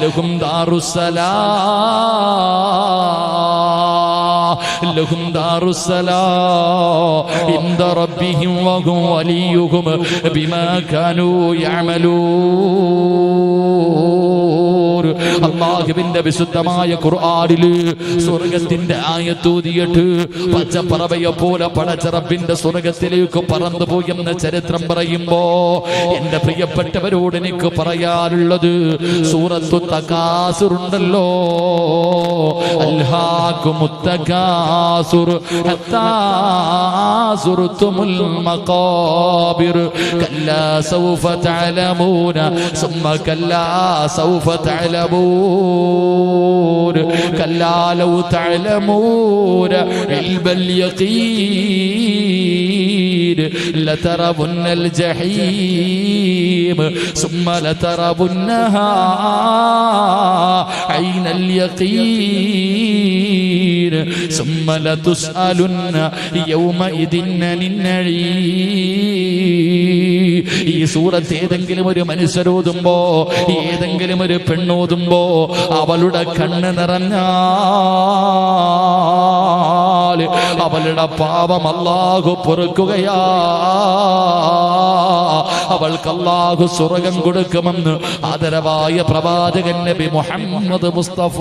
ലഹും ലഹും ദാറുസ്സലാം ഇൻദ റബ്ബിഹിം വഹും വലിയുഹും ബിമാ കാനൂ യഅമലൂൻ. അല്ലാഹുവിന്റെ വിശുദ്ധമായ ഖുർആനിൽ സ്വർഗ്ഗത്തിന്റെ ആയത്തൂതിയിട്ട് പച്ചപ്പറവയെ പോലെ പടച്ച റബ്ബിന്റെ സ്വർഗ്ഗത്തിലേക്ക് പറന്നു പോയെന്ന ചരിത്രം പറയുമ്പോ എന്റെ പ്രിയപ്പെട്ടവരോട് എനിക്ക് പറയാനുള്ളത്, സൂറത്തു തകാസുർ ഉണ്ടല്ലോ, അൽഹാകുമുത് തകാസുർ ഹത്താ സുർതുമുൽ മഖാബിർ കല്ലാ സൗഫ തഅലമൂന സുമ്മ കല്ലാ സൗഫ തഅലമൂൻ കല്ലാ ലൗ തഅലമൂന ഇൽബൽ യഖീൻ ലതറവുന്നൽ ജഹീം സുമ്മ ലതറവുന്നഹാ ഐനൽ യഖീൻ സുമ്മ ലതുസ്അലുന്ന യൗമഇദിൻ അനിൻ നഈം. ഈ സൂറത്ത് ഏതെങ്കിലും ഒരു മനുഷ്യരോതുമ്പോ, ഏതെങ്കിലും ഒരു പെണ്ണോതുമ്പോ അവളുടെ കണ്ണ് നിറഞ്ഞാൽ അവളുടെ പാപം അല്ലാഹു പൊറുക്കുകയാ, അവൾക്ക് അല്ലാഹു സ്വർഗ്ഗം കൊടുക്കുമെന്ന് ആദരവായ പ്രവാചകൻ നബി മുഹമ്മദ് മുസ്തഫ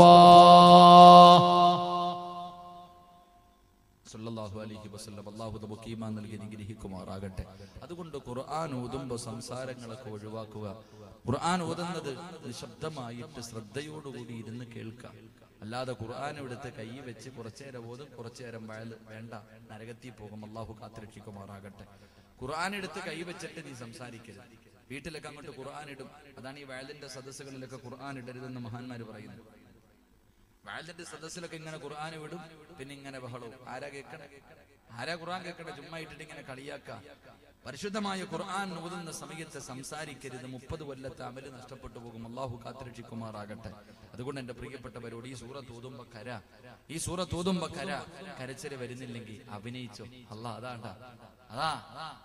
സല്ലല്ലാഹു അലൈഹി വസല്ലം. അല്ലാഹു നമുക്ക് ഈമാൻ നൽകി അനുഗ്രഹിക്കുമാറാകട്ടെ. അതുകൊണ്ട് ഖുർആൻ ഓതുമ്പോൾ സംസാരങ്ങളൊക്കെ ഒഴിവാക്കുക. ഖുർആൻ ഓതുന്നത് നിശബ്ദമായിട്ട് ശ്രദ്ധയോടുകൂടി ഇരുന്ന് കേൾക്കാം. അല്ലാതെ ഖുർആൻ എടുത്ത് കൈ വെച്ച് കുറച്ചേരം ഓതും കുറച്ചേരം വേണ്ട, നരകത്തിൽ പോകും. അല്ലാഹു കാത്തുരക്ഷിക്കുമാറാകട്ടെ. ഖുർആൻ എടുത്ത് കൈ വെച്ചിട്ട് നീ സംസാരിക്കരുത്. വീട്ടിലൊക്കെ അങ്ങോട്ട് ഖുർആൻ ഇടും. അതാണ് ഈ വയലിന്റെ സദസ്സുകളിലൊക്കെ ഖുർആൻ ഇടരുതെന്ന് മഹാന്മാര് പറയുന്നത്. വയലിന്റെ സദസ്സിലൊക്കെ ഇങ്ങനെ ഖുർആൻ വിടും, പിന്നെ ഇങ്ങനെ ബഹളവും. ആരാ കേൾക്കണേ? ആരാ ഖുർആൻ കേൾക്കണേ? ചുമ്മാ ഇട്ടിട്ട് ഇങ്ങനെ കളിയാക്ക. പരിശുദ്ധമായ ഖുർആൻ ഓതുന്ന സമയത്ത് സംസാരിക്കരുത്. 30 കൊല്ലത്തെ അമല് നഷ്ടപ്പെട്ടു പോകും. അല്ലാഹു കാത്തുരക്ഷിക്കുമാറാകട്ടെ. അതുകൊണ്ട് എന്റെ പ്രിയപ്പെട്ടവരോട് ഈ സൂറത്ത് ഓതുമ്പോ ഈ സൂറത്ത് ഓതുമ്പോ കരച്ചില് വരുന്നില്ലെങ്കിൽ അഭിനയിച്ചോ. അതാണ്ടാ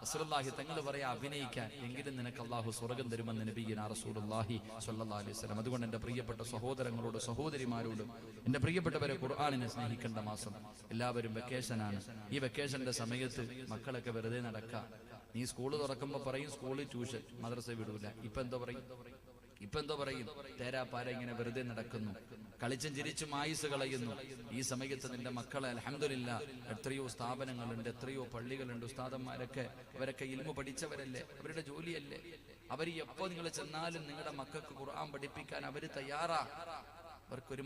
റസൂലുള്ളാഹി തങ്ങൾ പറയാ, അഭിനയിക്കാൻ, എങ്കിലും നിനക്ക് അല്ലാഹു സ്വർഗ്ഗം തരുമെന്ന് നബിയുനാ റസൂലുള്ളാഹി സ്വല്ലല്ലാഹു അലൈഹി വസല്ലം. അതുകൊണ്ട് എന്റെ പ്രിയപ്പെട്ട സഹോദരങ്ങളോട് സഹോദരിമാരോടും എന്റെ പ്രിയപ്പെട്ടവരെ, ഖുർആനിനെ സ്നേഹിക്കേണ്ട മാസം. എല്ലാവരും വെക്കേഷനാണ്. ഈ വെക്കേഷന്റെ സമയത്ത് മക്കളൊക്കെ വെറുതെ നടക്കുക. നീ സ്കൂള് തുറക്കുമ്പോ പറയും സ്കൂളിൽ ട്യൂഷൻ, മദ്രസ വിടൂല. ഇപ്പൊ എന്തോ പറയും തേരാപ്പാര ഇങ്ങനെ വെറുതെ നടക്കുന്നു, കളിച്ചും ചിരിച്ചും ആയുസ് കളയുന്നു. ഈ സമയത്ത് നിന്റെ മക്കളെ അൽഹംദുലില്ലാ എത്രയോ സ്ഥാപനങ്ങളുണ്ട്, എത്രയോ പള്ളികളുണ്ട്. ഉസ്താദന്മാരൊക്കെ അവരൊക്കെ ഇൽമു പഠിച്ചവരല്ലേ, അവരുടെ ജോലിയല്ലേ. അവർ എപ്പോ നിങ്ങൾ ചെന്നാലും നിങ്ങളുടെ മക്കൾക്ക് ഖുർആൻ പഠിപ്പിക്കാൻ അവര് തയ്യാറാ. അവർക്കൊരു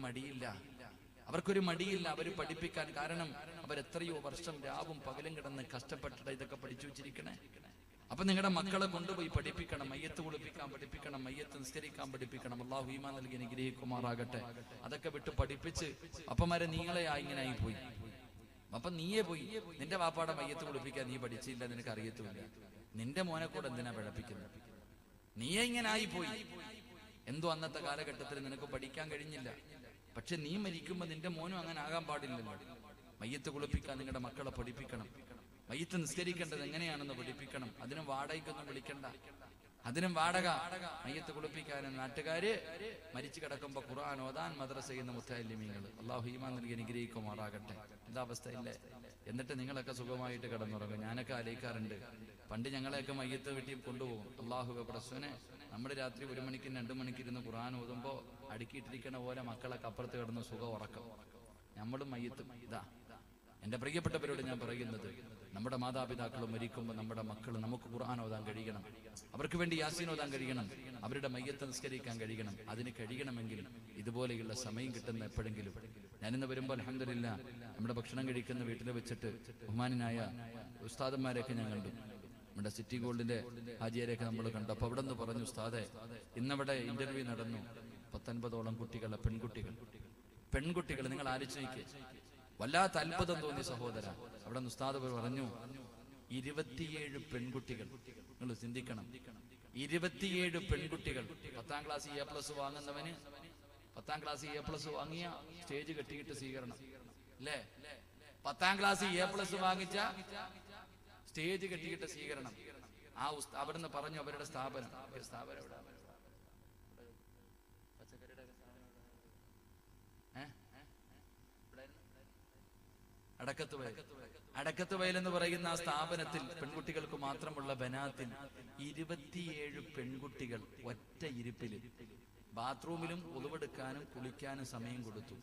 മടിയില്ല, അവര് പഠിപ്പിക്കാൻ. കാരണം അവരെത്രയോ വർഷം രാവും പകലും കിടന്ന് കഷ്ടപ്പെട്ടിട്ട് ഇതൊക്കെ പഠിച്ചു വെച്ചിരിക്കണേ. അപ്പൊ നിങ്ങളുടെ മക്കളെ കൊണ്ടുപോയി പഠിപ്പിക്കണം. മയ്യത്ത് കുളിപ്പിക്കാൻ പഠിപ്പിക്കണം, മയ്യത്ത് നിസ്കരിക്കാൻ പഠിപ്പിക്കണം. അല്ലാഹു ഈമാൻ നൽകി അനുഗ്രഹിക്കുമാറാകട്ടെ. അതൊക്കെ വിട്ട് പഠിപ്പിച്ച് അപ്പമാരെ ഇങ്ങനെ ആയി പോയി. അപ്പൊ നീയേ പോയി നിന്റെ വാപ്പാടെ മയ്യത്ത് കുളിപ്പിക്കാൻ നീ പഠിച്ചില്ല, നിനക്ക് അറിയത്തുമില്ല. നിന്റെ മോനെ കൂടെ എന്തിനാ പഠിപ്പിക്കുന്നത്? നീയേ ഇങ്ങനെ ആയിപ്പോയി. എന്തോ അന്നത്തെ കാലഘട്ടത്തിൽ നിനക്ക് പഠിക്കാൻ കഴിഞ്ഞില്ല. പക്ഷെ നീ മരിക്കുമ്പോ നിന്റെ മോനും അങ്ങനെ ആകാൻ പാടില്ലല്ലോ. മയ്യത്ത് കുളിപ്പിക്കാൻ നിങ്ങളുടെ മക്കളെ പഠിപ്പിക്കണം. മയ്യത്ത് നിസ്കരിക്കേണ്ടത് എങ്ങനെയാണെന്ന് പഠിപ്പിക്കണം. അതിനും വാടകയ്ക്കൊന്നും വിളിക്കണ്ട, അതിനും വാടക. മയ്യത്ത് കുളിപ്പിക്കാനും നാട്ടുകാര് മരിച്ചു കിടക്കുമ്പോ ഖുർആൻ ഓതാൻ മദ്രസ ചെയ്യുന്ന മുത്തഅല്ലിമീങ്ങൾ. അല്ലാഹു ഈമാൻ നൽകി അനുഗ്രഹിക്കുമാറാകട്ടെ. എന്താ അവസ്ഥയില്ലേ? എന്നിട്ട് നിങ്ങളൊക്കെ സുഖമായിട്ട് കിടന്നുറങ്ങും. ഞാനൊക്കെ ആലോചിക്കാറുണ്ട്, പണ്ട് ഞങ്ങളെയൊക്കെ മയ്യത്ത് വീട്ടിൽ കൊണ്ടുപോകും. അല്ലാഹു പടച്ചോനെ നമ്മൾ രാത്രി 1 മണിക്കും 2 മണിക്കും ഇരുന്ന് ഖുർആൻ ഓതുമ്പോൾ അടുക്കിയിട്ടിരിക്കണ പോലെ മക്കളൊക്കെ അപ്പുറത്ത് കിടന്ന് സുഖം ഉറക്കം. നമ്മളും മയ്യത്തും. ഇതാ എൻ്റെ പ്രിയപ്പെട്ടവരോട് ഞാൻ പറയുന്നത്, നമ്മുടെ മാതാപിതാക്കൾ മരിക്കുമ്പോൾ നമ്മുടെ മക്കൾ നമുക്ക് ഖുർആൻ ഓതാൻ കഴിയണം, അവർക്ക് വേണ്ടി യാസീൻ ഓതാൻ കഴിയണം, അവരുടെ മയ്യത്ത് നിസ്കരിക്കാൻ കഴിയണം. അതിന് കഴിയണമെങ്കിൽ ഇതുപോലെയുള്ള സമയം കിട്ടുന്ന എപ്പോഴെങ്കിലും. ഞാനിന്ന് വരുമ്പോൾ അൽഹംദുലില്ലാ നമ്മുടെ ഭക്ഷണം കഴിക്കുന്ന വീട്ടിൽ വെച്ചിട്ട് ബഹുമാനായ ഉസ്താദന്മാരെയൊക്കെ ഞാൻ കണ്ടു. നമ്മുടെ സിറ്റി ഗോൾഡിന്റെ ഹാജിയാരെയൊക്കെ നമ്മൾ കണ്ടു. അപ്പൊ അവിടെ നിന്ന് പറഞ്ഞു, ഉസ്താദെ ഇന്നവിടെ ഇന്റർവ്യൂ നടന്നു, 19ഓളം കുട്ടികളെ പെൺകുട്ടികൾ നിങ്ങൾ ആലോചിക്കേ, വല്ലാത്ത അത്ഭുതം തോന്നി സഹോദര. അവിടെ നിന്ന് ഉസ്താദ് പറഞ്ഞു 27 പെൺകുട്ടികൾ. നിങ്ങൾ ചിന്തിക്കണം, 27 പെൺകുട്ടികൾ. 10ാം ക്ലാസ് A+ വാങ്ങുന്നവന് 10ാം ക്ലാസ് A+ വാങ്ങിയ സ്റ്റേജ് കെട്ടിയിട്ട് സ്വീകരണം അല്ലേ? 10ാം ക്ലാസ് A+ വാങ്ങിച്ച സ്റ്റേജ് കെട്ടിയിട്ട് സ്വീകരണം. ആ അവിടുന്ന് പറഞ്ഞു അവരുടെ സ്ഥാപനം അടക്കത്ത് വയൽ എന്ന് പറയുന്ന ആ സ്ഥാപനത്തിൽ പെൺകുട്ടികൾക്ക് മാത്രമുള്ള ബനാത്തിൽ 27 പെൺകുട്ടികൾ ഒറ്റ ഇരിപ്പിൽ ബാത്റൂമിലും ഉളവെടുക്കാനും കുളിക്കാനും സമയം കൊടുത്തു.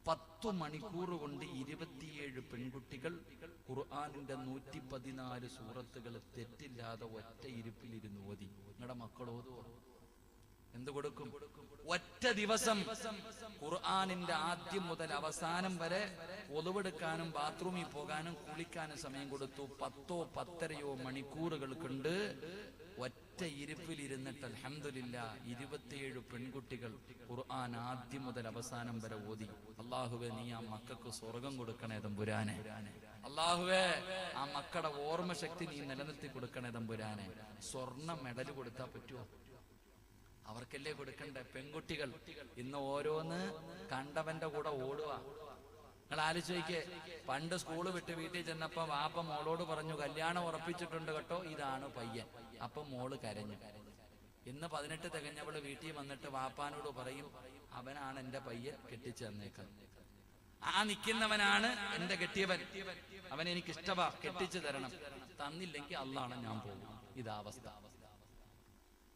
10 മണിക്കൂർ കൊണ്ട് 27 പെൺകുട്ടികൾ ഖുർആനിന്റെ 114 സൂറത്തുകൾ തെറ്റില്ലാതെ ഒറ്റ ഇരിപ്പിലിരുന്ന് ഓതി. നിങ്ങളുടെ മക്കൾ ഓതുവോ? എന്ത് കൊടുക്കും? ഒറ്റ ദിവസം ഖുർആനിന്റെ ആദ്യം മുതൽ അവസാനം വരെ ഒളിവെടുക്കാനും ബാത്റൂമിൽ പോകാനും കുളിക്കാനും സമയം കൊടുത്തു. 10-10.5 മണിക്കൂറുകൾ കൊണ്ട് ഒറ്റ ഇരിപ്പിലിരുന്നിട്ട് അൽഹംദുലില്ലാ 27 പെൺകുട്ടികൾ ഖുർആൻ ആദ്യം മുതൽ അവസാനം വരെ ഓതി. അല്ലാഹുവേ, നീ ആ മക്കൾക്ക് സ്വർഗം കൊടുക്കണേ തമ്പുരാനെ. അല്ലാഹുവേ, ആ മക്കളുടെ ഓർമ്മശക്തി നീ നിലനിർത്തി കൊടുക്കണേ തമ്പുരാനെ. സ്വർണ്ണ മെഡൽ കൊടുത്താൽ പറ്റുമോ? അവർക്കല്ലേ കൊടുക്കണ്ടേ? പെൺകുട്ടികൾ ഇന്ന് ഓരോന്ന് കണ്ടവന്റെ കൂടെ ഓടുക. നിങ്ങൾ ആലോചിക്കേ, പണ്ട് സ്കൂള് വിട്ട് വീട്ടിൽ ചെന്നപ്പോ വാപ്പ മോളോട് പറഞ്ഞു, കല്യാണം ഉറപ്പിച്ചിട്ടുണ്ട് കേട്ടോ, ഇതാണ് പയ്യൻ. അപ്പൊ മോള് കരഞ്ഞു. ഇന്ന് 18 തികഞ്ഞവള് വീട്ടിൽ വന്നിട്ട് വാപ്പാനോട് പറയും, അവനാണ് എന്റെ പയ്യൻ, കെട്ടിച്ചു തന്നേക്കണം. ആ നിൽക്കുന്നവനാണ് എന്റെ കെട്ടിയവൻ, അവൻ എനിക്ക് ഇഷ്ടമാ, കെട്ടിച്ചു തരണം. തന്നില്ലെങ്കിൽ അള്ളാണ് ഞാൻ പോകും. ഇതാവസ്ഥ.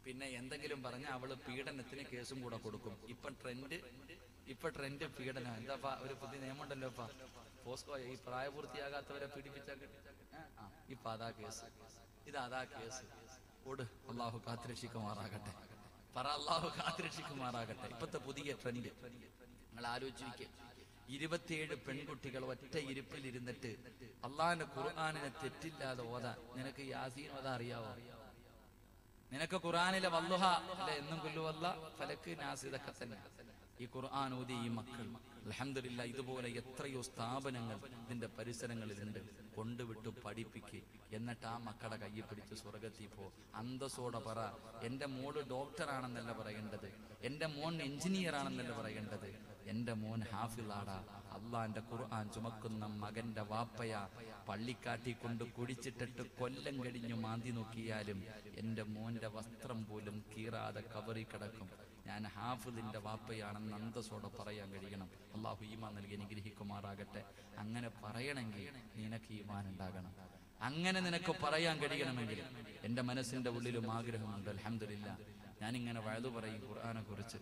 പിന്നെ എന്തെങ്കിലും പറഞ്ഞ അവള് പീഡനത്തിന് കേസും കൂടെ കൊടുക്കും. ഇപ്പൊ ട്രെൻഡ് പീഡനം. എന്താ ഒരു പുതിയ നിയമമുണ്ടല്ലോ പോസ്കോ, ഈ പ്രായപൂർത്തിയാകാത്തവരെ പീഡിപ്പിച്ചാൽ ഇപ്പൊ അതാ കേസ്, ഇതാ കേസ്. ഓട്, അള്ളാഹു കാത്തുരക്ഷിക്കുമാറാകട്ടെ. പറ, അള്ളാഹു കാത്തുരക്ഷിക്കുമാറാകട്ടെ. ഇപ്പത്തെ പുതിയ ട്രെൻഡ് നിങ്ങൾ ആലോചിക്കുക. 27 പെൺകുട്ടികൾ ഒറ്റ ഇരിപ്പിൽ ഇരുന്നിട്ട് അള്ളാഹിന്റെ ഖുർആനിനെ തെറ്റില്ലാതെ ഓതാ. നിനക്ക് യാസീൻ ഓതാ അറിയാവോ? നിനക്ക് ഖുർആനിലെ വല്ലുഹ അല്ലെ, എന്നും കുല്ലുവല്ല, ഫലക്ക്, നാസ്, ഇതൊക്കെ തന്നെ ഈ ഖുർആൻ ഓതി ഈ മക്കൾ. അൽഹംദുലില്ലാ, ഇതുപോലെ എത്രയോ സ്ഥാപനങ്ങൾ ഇതിന്റെ പരിസരങ്ങളിലുണ്ട്. കൊണ്ടുവിട്ടു പഠിപ്പിക്ക്. എന്നിട്ട് ആ മക്കളുടെ കയ്യിൽ പിടിച്ച് സ്വർഗത്തിൽ പോ. അന്തസ്സോടെ പറ, എന്റെ മോള് ഡോക്ടറാണെന്നല്ല പറയേണ്ടത്, എന്റെ മോൻ എഞ്ചിനീയർ ആണെന്നല്ല പറയേണ്ടത്, എന്റെ മോൻ ഹാഫിളാടാ, അള്ളാന്റെ ഖുർആൻ ചുമക്കുന്ന മകന്റെ വാപ്പയാ. പള്ളിക്കാട്ടി കൊണ്ട് കുടിച്ചിട്ടിട്ട് കൊല്ലം കഴിഞ്ഞു മാന്തി നോക്കിയാലും എന്റെ മോന്റെ വസ്ത്രം പോലും കീറാതെ കവറി കിടക്കും. ഞാൻ ഹാഫിളിന്റെ വാപ്പയാണെന്ന് അന്തസ്സോടെ പറയാൻ കഴിയണം. അള്ളാഹു ഈമാൻ നൽകി അനുഗ്രഹിക്കുമാറാകട്ടെ. അങ്ങനെ പറയണമെങ്കിൽ നിനക്ക് ഈമാൻ ഉണ്ടാകണം. അങ്ങനെ നിനക്ക് പറയാൻ കഴിയണമെങ്കിൽ എൻ്റെ മനസ്സിന്റെ ഉള്ളിലും ആഗ്രഹമുണ്ട്. അൽഹംദുലില്ലാ, ഞാനിങ്ങനെ വഴുതു പറയും ഖുർആനെ കുറിച്ച്.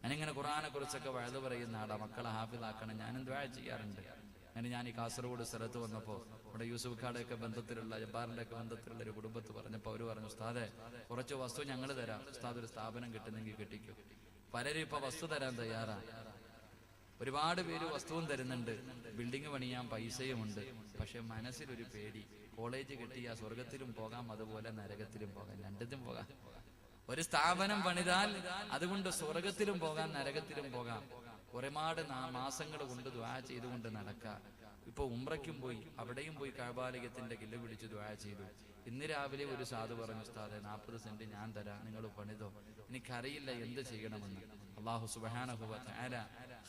ഞാനിങ്ങനെ ഖുർആനെ കുറിച്ചൊക്കെ വഴുതു പറയുന്ന ആടാ. മക്കളെ ഹാഫിളാക്കണം. ഞാനും ദുആ ചെയ്യാറുണ്ട്. അങ്ങനെ ഞാൻ ഈ കാസർഗോഡ് സ്ഥലത്ത് വന്നപ്പോൾ ഇവിടെ യൂസുഫ് ഖാടെയൊക്കെ ബന്ധത്തിലുള്ള, ജബ്ബാറിന്റെ ഒക്കെ ബന്ധത്തിലുള്ള ഒരു കുടുംബത്ത് പറഞ്ഞപ്പോൾ അവര് പറഞ്ഞു, ഉസ്താദെ കുറച്ച് വസ്തു ഞങ്ങൾ തരാം, ഉസ്താദ് ഒരു സ്ഥാപനം കിട്ടുന്നെങ്കിൽ കിട്ടിക്കും. പലരും ഇപ്പൊ വസ്തു തരാൻ തയ്യാറാ. ഒരുപാട് പേര് വസ്തുവും തരുന്നുണ്ട്, ബിൽഡിംഗ് പണിയാൻ പൈസയുമുണ്ട്. പക്ഷെ മനസ്സിലൊരു പേടി, കോളേജ് കിട്ടിയ സ്വർഗത്തിലും പോകാം, അതുപോലെ നരകത്തിലും പോകാം, രണ്ടിലും പോകാം. ഒരു സ്ഥാപനം പണിതാൽ അതുകൊണ്ട് സ്വർഗത്തിലും പോകാം, നരകത്തിലും പോകാം. ഒരുപാട് മാസങ്ങൾ കൊണ്ട് ദുആ ചെയ്തുകൊണ്ട് നടക്കാം. ഇപ്പൊ ഉംറയ്ക്കും പോയി, അവിടെയും പോയി കഅബാലയത്തിന്റെ കില്ല് പിടിച്ച് ദുആ ചെയ്തു. ഇന്ന് രാവിലെ ഒരു സാധു പറഞ്ഞു, ഉസ്താദെ 40 സെന്റ് ഞാൻ തരാം, നിങ്ങൾ പണിതോ, എനിക്കറിയില്ല എന്ത് ചെയ്യണമെന്ന്. അല്ലാഹു സുബ്ഹാനഹു വ തആല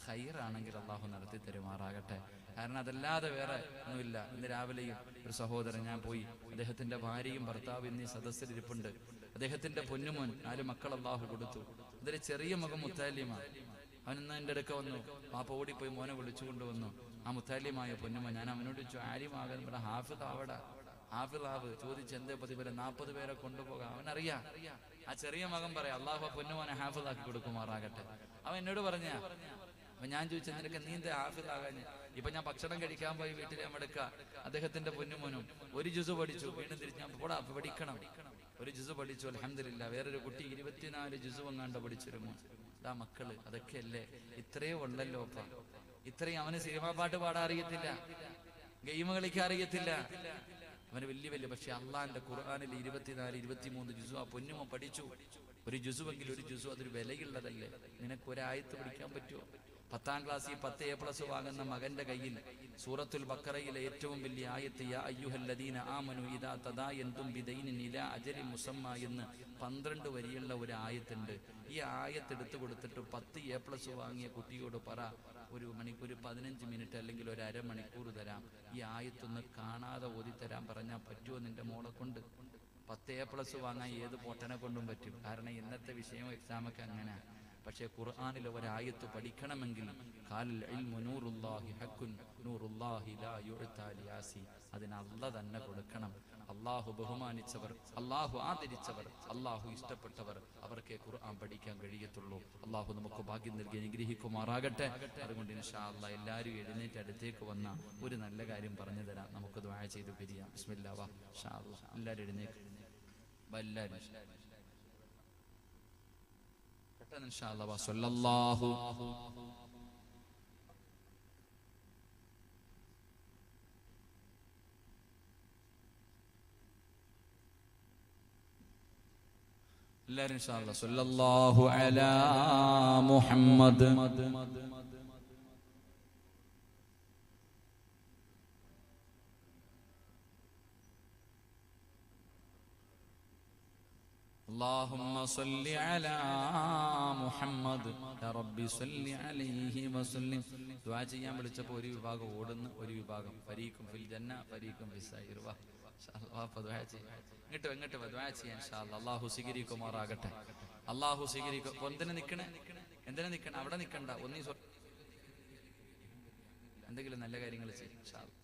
ഖൈറാണെങ്കിൽ അല്ലാഹു നടത്തി തരുമാറാകട്ടെ. കാരണം അതല്ലാതെ വേറെ ഒന്നുമില്ല. ഇന്ന് രാവിലെയും ഒരു സഹോദരൻ, ഞാൻ പോയി, അദ്ദേഹത്തിന്റെ ഭാര്യയും ഭർത്താവും ഇന്ന് ഈ സദസ്സിലിരിപ്പുണ്ട്. അദ്ദേഹത്തിന്റെ പൊന്നുമോൻ 4 മക്കൾ അല്ലാഹു കൊടുത്തു. അതൊരു ചെറിയ മകൻ മുത്താലിമാണ്. അവനിന്ന് എൻ്റെ അടുക്ക വന്നു. പാപ്പ ഓടിപ്പോയി മോനെ വിളിച്ചു കൊണ്ടുവന്നു. ആ മുത്താലിമായ പൊന്നുമോൻ, ഞാൻ അവനോട് ചോദിച്ചു, ആലിമാകാൻ ഇവിടെ ഹാഫിദ് ആവടാ, ഹാഫിളാവ് ചോദിച്ച് എന്തേ പ്രതിഫലം? 40 പേരെ കൊണ്ടുപോകാം. അവനറിയാം. ആ ചെറിയ മകൻ പറയാം, അള്ളാഹു പൊന്നുമോനെ ഹാഫിളാക്കി കൊടുക്കുമാറാകട്ടെ. അവൻ എന്നോട് പറഞ്ഞ. അപ്പൊ ഞാൻ ചോദിച്ചു, നിനക്ക് നീ എന്താ ഹാഫിളാകാൻ? ഇപ്പൊ ഞാൻ ഭക്ഷണം കഴിക്കാൻ പോയി വീട്ടിൽ അമ്മടുക്ക അദ്ദേഹത്തിന്റെ പൊന്നുമോനും ഒരു ജുസ് പഠിച്ചു. വീണ്ടും തിരിച്ച് ഞാൻ പഠിക്കണം. ഒരു ജുസ് പഠിച്ചു, അൽഹംദുലില്ലാ. വേറൊരു കുട്ടി 24 ജുസ് വങ്ങാണ്ട് പഠിച്ചിരുന്നു. ഇതാ മക്കള്, അതൊക്കെയല്ലേ. ഇത്രയേ ഉള്ളല്ലോ അപ്പ. ഇത്രയും അവന് സിനിമാ പാട്ട് പാടാൻ അറിയത്തില്ല, ഗെയിം കളിക്കാൻ അറിയത്തില്ല. അവന് വലിയ പക്ഷെ അള്ളാന്റെ ഖുർആനിൽ 24, 23 ജുസു ആ പൊന്നുമോ പഠിച്ചു. ഒരു ജുസുവെങ്കിൽ ഒരു ജുസു അതൊരു വിലയുള്ളതല്ലേ. നിനക്ക് ഒരായത്ത് പഠിക്കാൻ പറ്റുമോ? 10ാം ക്ലാസ്സിൽ 10 A+ വാങ്ങുന്ന മകന്റെ കയ്യിൽ സൂറത്തുൽ ബഖറയിലെ ഏറ്റവും വലിയ ആയത്ത് യാ അയ്യുഹല്ലദീന ആമനു ഇദാ തദായൻതും ബിദൈനിൻ ഇലാ അജലിൻ മുസമ്മ എന്ന് 12 വരിയുള്ള ഒരു ആയത്തുണ്ട്. ഈ ആയത്ത് എടുത്തു കൊടുത്തിട്ട് 10 A+ വാങ്ങിയ കുട്ടിയോട് പറ, ഒരു മണിക്കൂർ 15 മിനിറ്റ് അല്ലെങ്കിൽ ഒരു അരമണിക്കൂർ തരാം, ഈ ആയത്തൊന്ന് കാണാതെ ഓതി തരാൻ പറഞ്ഞാൽ പറ്റുമോ നിന്റെ മോളെ കൊണ്ട്? 10 A+ വാങ്ങാൻ ഏത് പൊട്ടനെ കൊണ്ടും പറ്റും. കാരണം ഇന്നത്തെ വിഷയം എക്സാമൊക്കെ അങ്ങനെ. പക്ഷേ ഖുർആനിലെ ഒരായത്ത് പഠിക്കണമെങ്കിൽ അതിന് അല്ലാഹ് തന്നെ കൊടുക്കണം. അള്ളാഹു ബഹുമാനിച്ചവർ, അള്ളാഹു ആദരിച്ചവർ, അള്ളാഹു ഇഷ്ടപ്പെട്ടവർ, അവർക്കേ ഖുർആൻ പഠിക്കാൻ കഴിയത്തുള്ളൂ. അള്ളാഹു നമുക്ക് ഭാഗ്യം നൽകി അനുഗ്രഹിക്കുമാറാകട്ടെ. അതുകൊണ്ട് ഇൻഷാ അല്ലാഹ് എല്ലാവരും എഴുന്നേറ്റ് അടുത്തേക്ക് വന്ന ഒരു നല്ല കാര്യം പറഞ്ഞു തരാം. നമുക്ക് ദുആ ചെയ്ത് പിരിയാം. ബിസ്മില്ലാഹ്. ഇൻഷാ അല്ലാഹ് എല്ലാവരും എഴുന്നേക്ക്. എല്ലാവരും إن شاء الله وصلى الله إن شاء الله صلى الله على محمد اللهم صل على محمد يا ربي صل عليه وسلم. ദുആ ചെയ്യാൻ വിളിച്ചപ്പോൾ ഒരു വിഭാഗം ഓടുന്നു, ഒരു വിഭാഗം ഫരീഖും ഫിൽ ജന്ന ഫരീഖും ഫിസ് സഈർ. വാ ഇൻഷാഅല്ലാഹ് ദുആ ചെയ്യാം. ഇങ്ങോട്ട് ദുആ ചെയ്യാം ഇൻഷാഅല്ലാഹ്. അല്ലാഹു സ്വീകരിക്കുമാറാകട്ടെ. അല്ലാഹു സ്വീകരിക്കും. എന്തിനെ നിൽക്കണേ? അവിടെ നിൽക്കണ്ട. എന്തെങ്കിലും നല്ല കാര്യങ്ങൾ ചെയ്യും ഇൻഷാഅല്ലാഹ്.